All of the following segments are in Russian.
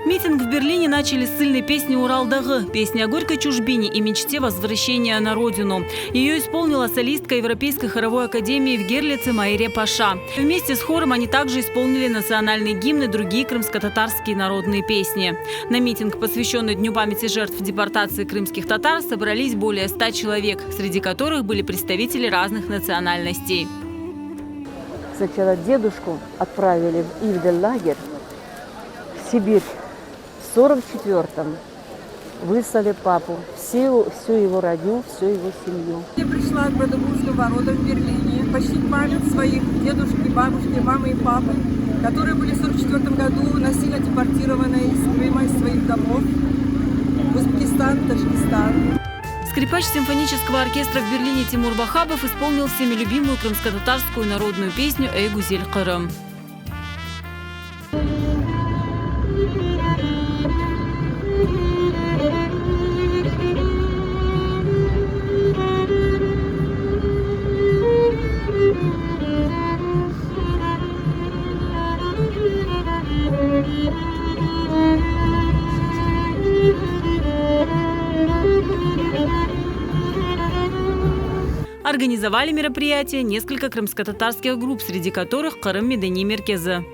Митинг в Берлине начали с сильной песни «Урал-дагы», песни о горькой чужбине и мечте возвращения на родину. Ее исполнила солистка Европейской хоровой академии в Герлице Майре Паша. Вместе с хором они также исполнили национальные гимны и другие крымско-татарские народные песни. На митинг, посвященный Дню памяти жертв депортации крымских татар, собрались более 100 человек, среди которых были представители разных национальностей. Сначала дедушку отправили в Ивдель-лагерь, в Сибирь. В 1944-м выслали папу, всю его родню, всю его семью. Я пришла к Бродобурским воротам в Берлине почтить память своих дедушки, бабушки, мамы и папы, которые были в 1944 году насильно депортированы из Крыма, из своих домов в Узбекистан, Таджикистан. Скрипач симфонического оркестра в Берлине Тимур Бахабов исполнил всеми любимую крымско-татарскую народную песню «Эй, Гузель Кырым». Организовали мероприятие несколько крымско-татарских групп, среди которых Кырым Медени Меркезы.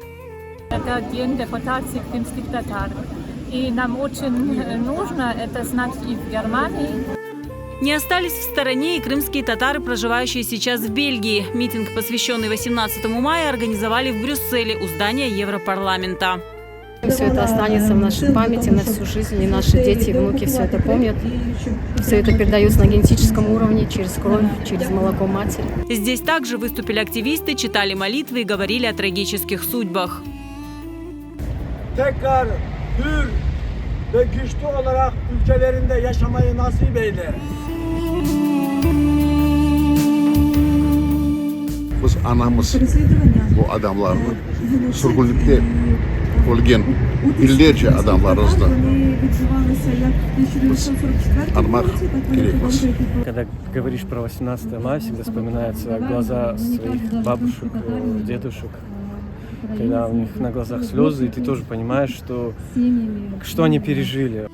Это день депортации крымских татар. И нам очень нужно это знать и в Германии. Не остались в стороне и крымские татары, проживающие сейчас в Бельгии. Митинг, посвященный 18 мая, организовали в Брюсселе у здания Европарламента. Все это останется в нашей памяти на всю жизнь, и наши дети и внуки все это помнят. Все это передается на генетическом уровне, через кровь, через молоко матери. Здесь также выступили активисты, читали молитвы и говорили о трагических судьбах. Tekrar hür ve güçlü olarak ülkelerinde yaşamayı nasip eyle. Biz anamız bu adamlarını sürgünlükte olgen binlerce adamlarımızla biz anmak gerekmez. Когда говоришь про 18 мая, всегда вспоминаются глаза своих бабушек, дедушек, когда у них на глазах слезы, и ты тоже понимаешь, что они пережили.